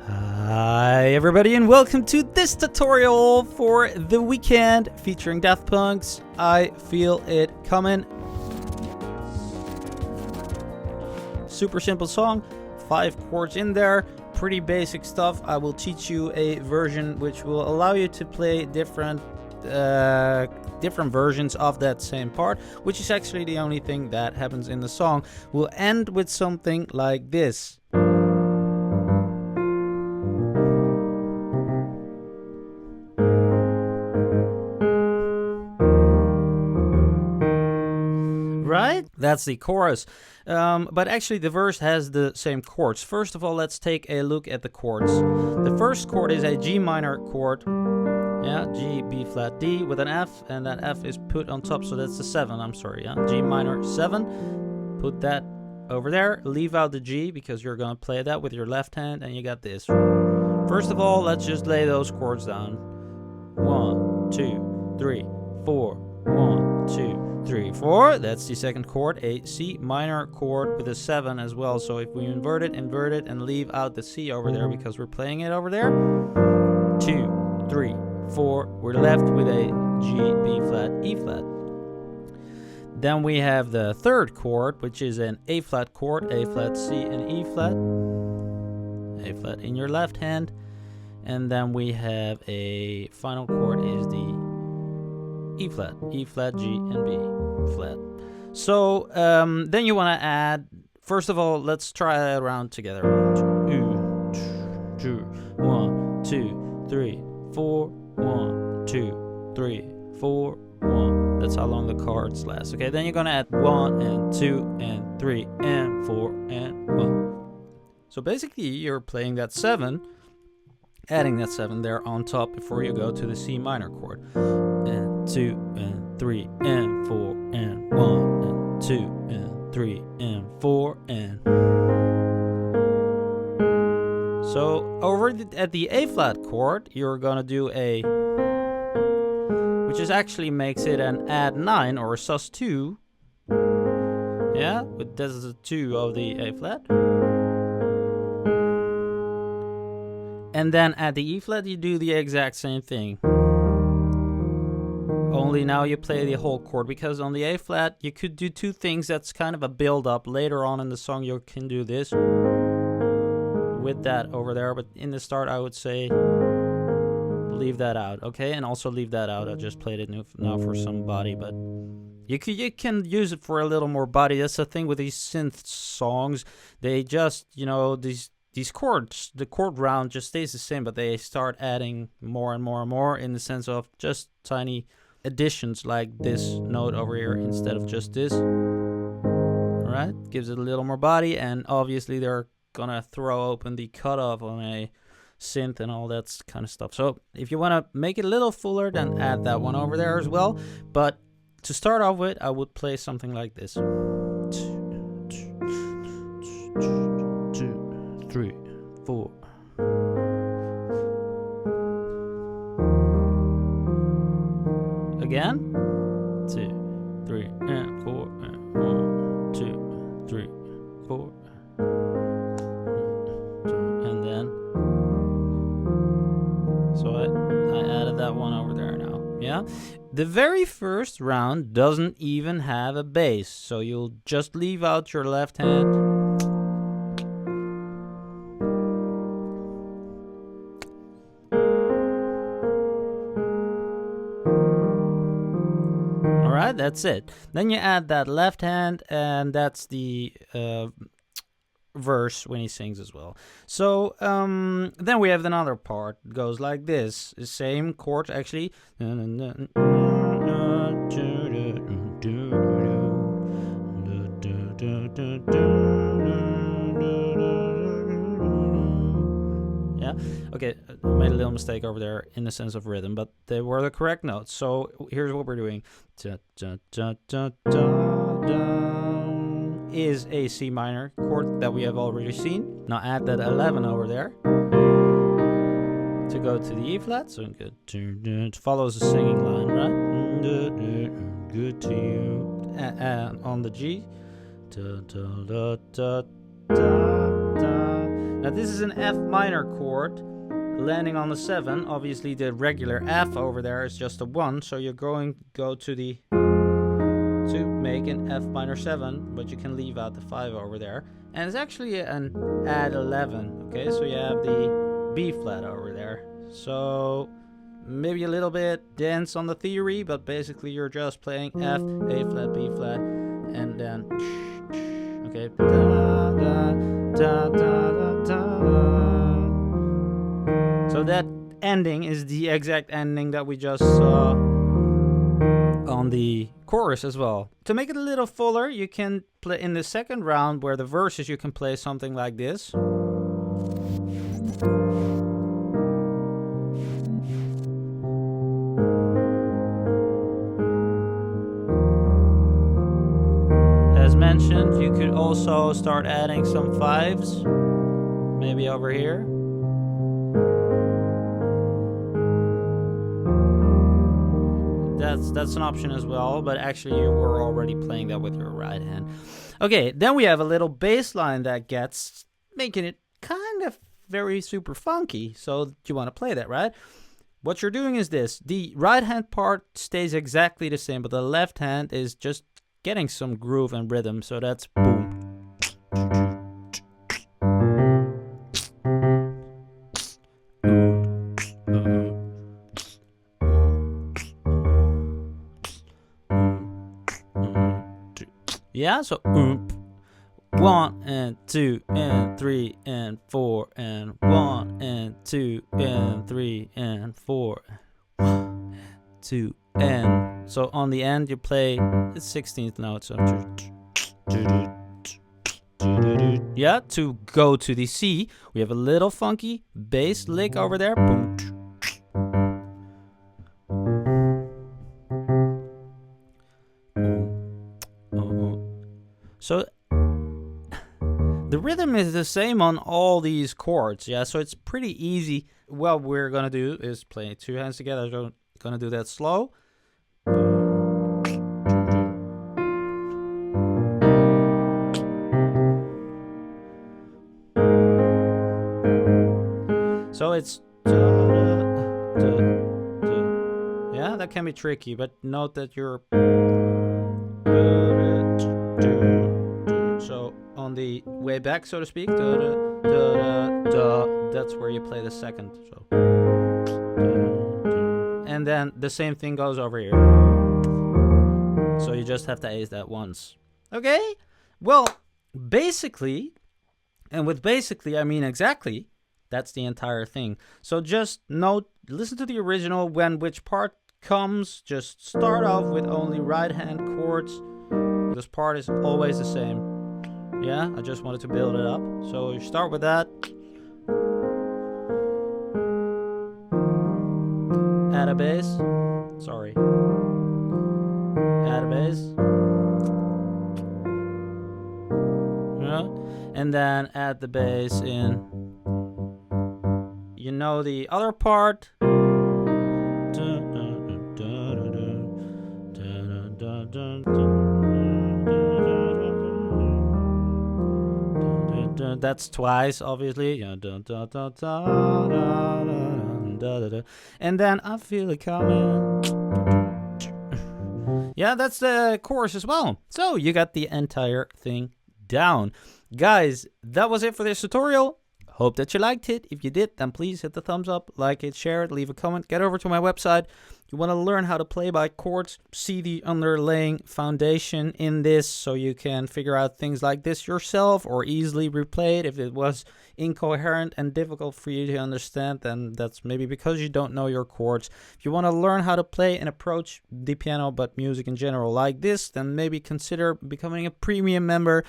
Hi everybody and welcome to this tutorial for The Weeknd featuring Daft Punk's I Feel It Coming. Super simple song, 5 chords in there, pretty basic stuff. I will teach you a version which will allow you to play different versions of that same part, which is actually the only thing that happens in the song. We'll end with something like this. Right? That's the chorus. But actually the verse has the same chords. First of all, let's take a look at the chords. The first chord is a G minor chord. Yeah, G, B flat, D with an F, and that F is put on top, so that's the 7, I'm sorry, yeah. G minor 7, put that over there, leave out the G because you're gonna play that with your left hand, and you got this. First of all, let's just lay those chords down. 1, 2, 3, 4, 1, 2, 3, 4. That's the second chord, a C minor chord with a 7 as well. So if we invert it, and leave out the C over there because we're playing it over there. 2, 3, 4. We're left with a G, B flat, E flat. Then we have the third chord, which is an A flat chord, A flat, C, and E flat. A flat in your left hand. And then we have a final chord is the E flat, G, and B flat. So then you want to add, first of all, let's try it around together. 1, 2, 3, 4, 1, 2, 3, 4, 1. That's how long the chords last. Okay, then you're gonna add 1 and 2 and 3 and 4 and 1. So basically you're playing that 7, adding that 7 there on top before you go to the C minor chord. And 2 and 3 and 4 and 1 and 2 and 3 and 4 and. So over at the A flat chord, you're gonna do a, which is actually makes it an add 9 or a sus2. Yeah, but this is a 2 of the A flat. And then at the E flat, you do the exact same thing. Only now you play the whole chord, because on the A flat, you could do 2 things. That's kind of a build up. Later on in the song, you can do this with that over there. But in the start, I would say leave that out, okay? And also leave that out. I just played it now for some body, but you can use it for a little more body. That's the thing with these synth songs. They just, these chords, the chord round just stays the same, but they start adding more and more and more in the sense of just tiny additions like this note over here instead of just this. Alright, gives it a little more body, and obviously they're gonna throw open the cutoff on a synth and all that kind of stuff. So if you want to make it a little fuller, then add that one over there as well. But to start off with, I would play something like this. 3, 4. Again. 2, 3, and 4, and 1, 2, 3, 4. And then, so I added that one over there now. Yeah. The very first round doesn't even have a bass, so you'll just leave out your left hand. Alright, that's it. Then you add that left hand, and that's the verse when he sings as well. So then we have another part. It goes like this. The same chord actually. Yeah. Okay, I made a little mistake over there in the sense of rhythm, but they were the correct notes. So here's what we're doing. Is a C minor chord that we have already seen. Now add that 11 over there to go to the E flat. So good. It follows the singing line, right? Good to you. And on the G. Now this is an F minor chord landing on the 7. Obviously the regular F over there is just a 1, so you're going to go to make an F minor 7, but you can leave out the 5 over there. And it's actually an add 11, okay? So you have the B flat over there. So maybe a little bit dense on the theory, but basically you're just playing F, A flat, B flat, and then okay. Da, da, da, da, da, da. So that ending is the exact ending that we just saw on the chorus as well. To make it a little fuller, you can play in the second round where the verses, you can play something like this. As mentioned, you could also start adding some 5s, maybe over here. That's an option as well, but actually you were already playing that with your right hand. Okay, then we have a little bass line that gets, making it kind of very super funky. So you want to play that, right? What you're doing is this. The right hand part stays exactly the same, but the left hand is just getting some groove and rhythm. So that's boom. Yeah, so 1 and 2 and 3 and 4 and 1 and 2 and 3 and 4, 1 and 2 and so on the end you play the 16th note. So yeah, to go to the C, we have a little funky bass lick over there. Boom. So the rhythm is the same on all these chords, yeah, so it's pretty easy. What we're gonna do is play 2 hands together. So gonna do that slow. So it's yeah, that can be tricky, but note that you're so on the way back, so to speak, that's where you play the second. So, and then the same thing goes over here. So you just have to ace that once. Okay? Well, basically, and with basically I mean exactly, that's the entire thing. So just note, listen to the original when which part comes. Just start off with only right hand chords. This part is always the same. Yeah, I just wanted to build it up. So you start with that. Add a bass. Sorry. Add a bass. Yeah. And then add the bass in. You know the other part. That's twice, obviously. And then I feel it coming. Yeah, that's the chorus as well. So you got the entire thing down. Guys, that was it for this tutorial. Hope that you liked it. If you did, then please hit the thumbs up, like it, share it, leave a comment. Get over to my website. You want to learn how to play by chords, see the underlying foundation in this so you can figure out things like this yourself or easily replay it. If it was incoherent and difficult for you to understand, then that's maybe because you don't know your chords. If you want to learn how to play and approach the piano, but music in general like this, then maybe consider becoming a premium member.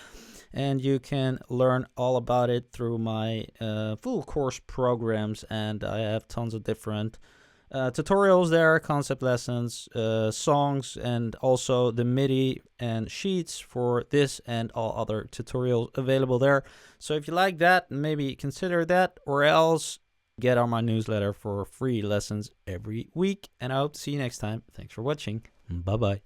And you can learn all about it through my full course programs. And I have tons of different tutorials there, concept lessons, songs, and also the MIDI and sheets for this and all other tutorials available there. So if you like that, maybe consider that, or else get on my newsletter for free lessons every week. And I hope to see you next time. Thanks for watching. Bye-bye.